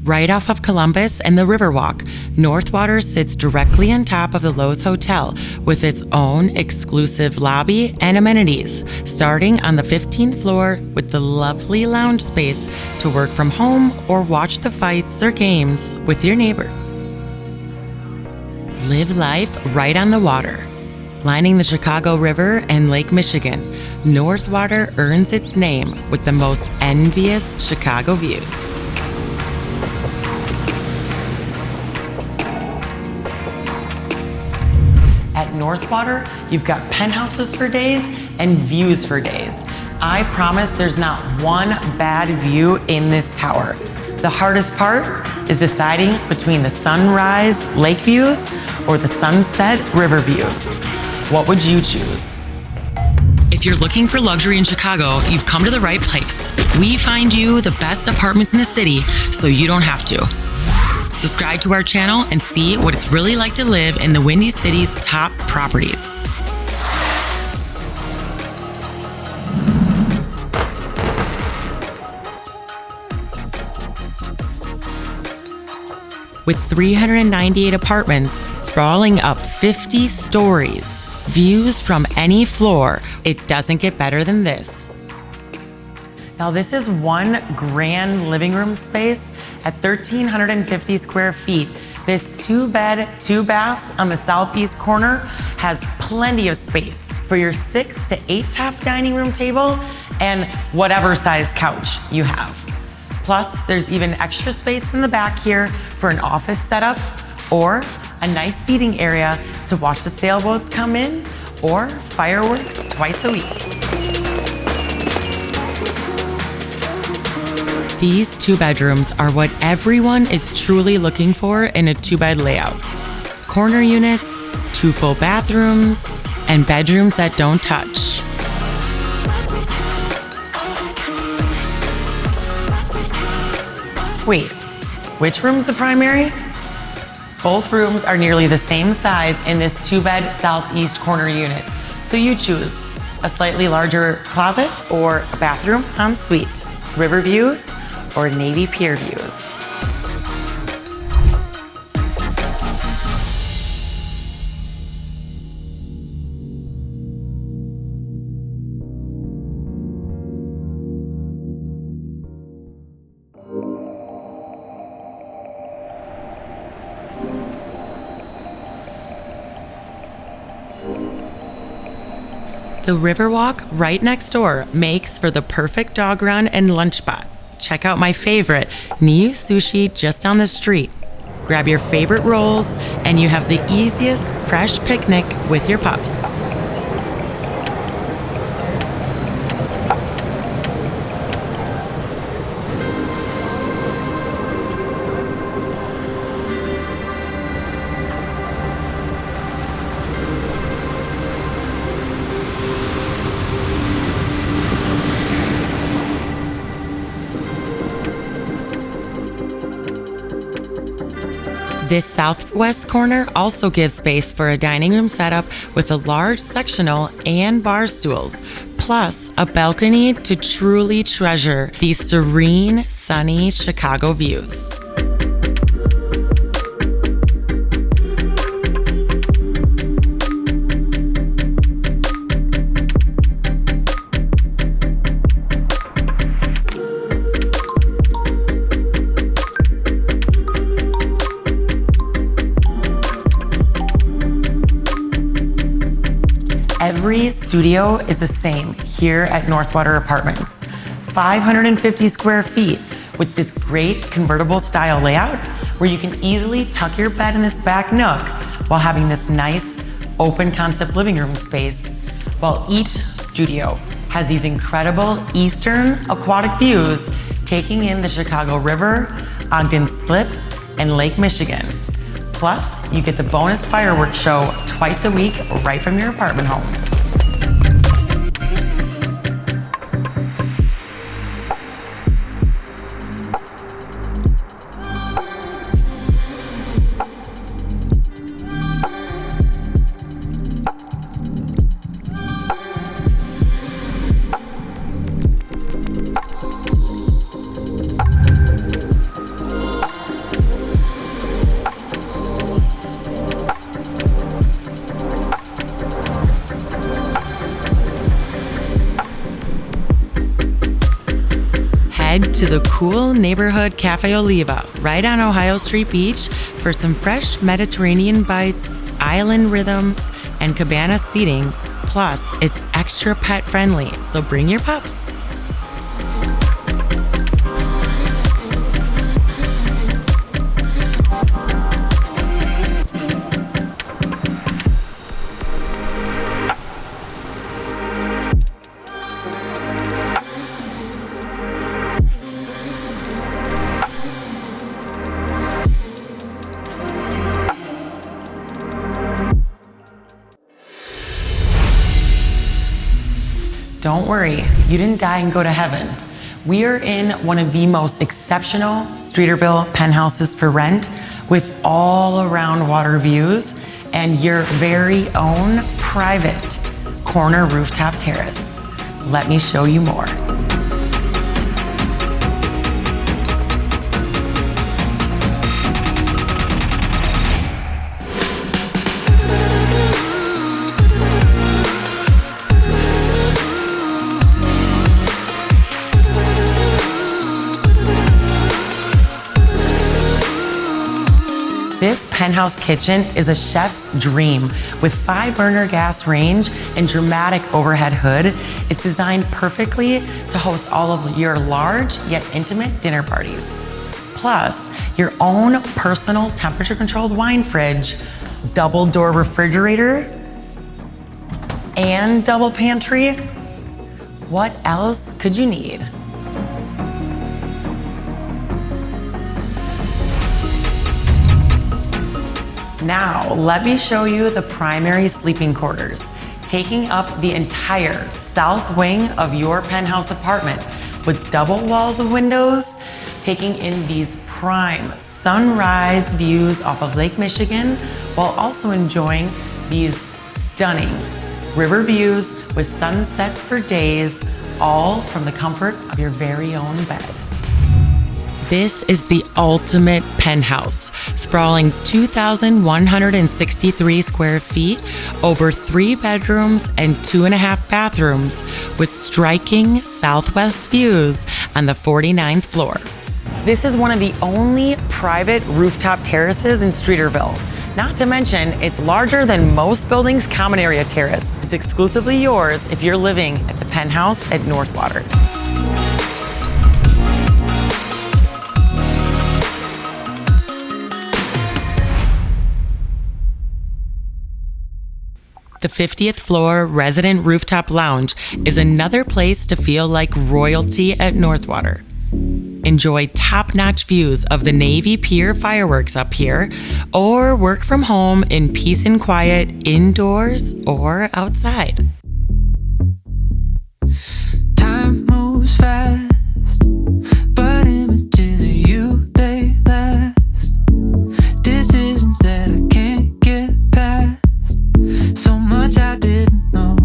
Right off of Columbus and the Riverwalk, Northwater sits directly on top of the Lowe's Hotel with its own exclusive lobby and amenities, starting on the 15th floor with the lovely lounge space to work from home or watch the fights or games with your neighbors. Live life right on the water. Lining the Chicago River and Lake Michigan, Northwater earns its name with the most envious Chicago views. At Northwater, you've got penthouses for days and views for days. I promise there's not one bad view in this tower. The hardest part is deciding between the sunrise lake views or the sunset river views. What would you choose? If you're looking for luxury in Chicago, you've come to the right place. We find you the best apartments in the city so you don't have to. Subscribe to our channel and see what it's really like to live in the Windy City's top properties. With 398 apartments sprawling up 50 stories, views from any floor, it doesn't get better than this. Now this is one grand living room space at 1,350 square feet. This 2-bed, 2-bath on the southeast corner has plenty of space for your 6 to 8 top dining room table and whatever size couch you have. Plus, there's even extra space in the back here for an office setup or a nice seating area to watch the sailboats come in or fireworks twice a week. These 2 bedrooms are what everyone is truly looking for in a 2-bed layout. Corner units, 2 full bathrooms, and bedrooms that don't touch. Wait, which room's the primary? Both rooms are nearly the same size in this 2-bed southeast corner unit. So you choose a slightly larger closet or a bathroom ensuite, river views, or Navy Pier views. The Riverwalk right next door makes for the perfect dog run and lunch spot. Check out my favorite, Niu Sushi, just down the street. Grab your favorite rolls, and you have the easiest fresh picnic with your pups. This southwest corner also gives space for a dining room setup with a large sectional and bar stools, plus a balcony to truly treasure these serene, sunny Chicago views. Every studio is the same here at Northwater Apartments. 550 square feet with this great convertible style layout where you can easily tuck your bed in this back nook while having this nice open concept living room space, while each studio has these incredible eastern aquatic views taking in the Chicago River, Ogden Slip, and Lake Michigan. Plus, you get the bonus fireworks show twice a week right from your apartment home. to the cool neighborhood Cafe Oliva right on Ohio Street Beach for some fresh Mediterranean bites, island rhythms, and cabana seating. Plus, it's extra pet friendly, so bring your pups. Don't worry, you didn't die and go to heaven. We are in one of the most exceptional Streeterville penthouses for rent with all around water views and your very own private corner rooftop terrace. Let me show you more. This penthouse kitchen is a chef's dream with 5-burner gas range and dramatic overhead hood. It's designed perfectly to host all of your large yet intimate dinner parties. Plus, your own personal temperature-controlled wine fridge, double-door refrigerator, and double pantry. What else could you need? Now, let me show you the primary sleeping quarters, taking up the entire south wing of your penthouse apartment with double walls of windows, taking in these prime sunrise views off of Lake Michigan, while also enjoying these stunning river views with sunsets for days, all from the comfort of your very own bed. This is the ultimate penthouse, sprawling 2,163 square feet, over 3 bedrooms and 2.5 bathrooms, with striking southwest views on the 49th floor. This is one of the only private rooftop terraces in Streeterville. Not to mention, it's larger than most buildings' common area terrace. It's exclusively yours if you're living at the penthouse at Northwater. The 50th floor resident rooftop lounge is another place to feel like royalty at Northwater. Enjoy top-notch views of the Navy Pier fireworks up here, or work from home in peace and quiet indoors or outside. Time moves fast, but images of you, they last. Decisions that I can't get past. So much I didn't know.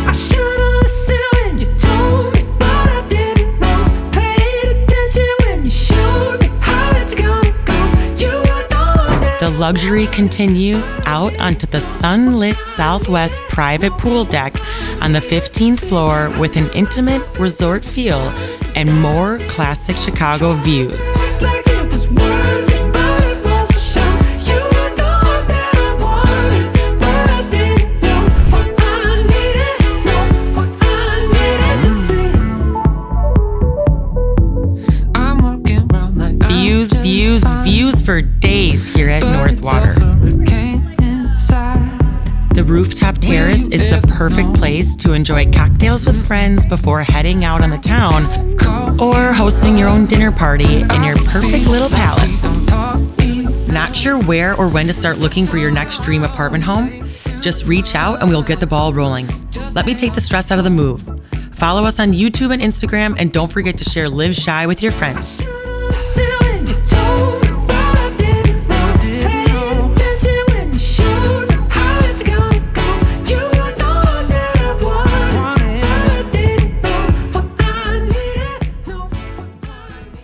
I should've listened when you told me, but I didn't know. Paid attention when you showed me how it's gonna go. You were the one that The luxury continues out onto the sunlit southwest private pool deck on the 15th floor with an intimate resort feel and more classic Chicago views. like it was worth it, but it was a show. You were the one that I wanted, but I didn't know what I needed, what I needed to be. I'm walking around like Views, views, views for days here at Northwater. The rooftop terrace is the perfect place to enjoy cocktails with friends before heading out on the town, or hosting your own dinner party in your perfect little palace. Not sure where or when to start looking for your next dream apartment home? Just reach out and we'll get the ball rolling. Let me take the stress out of the move. Follow us on YouTube and Instagram, and don't forget to share Live Shy with your friends.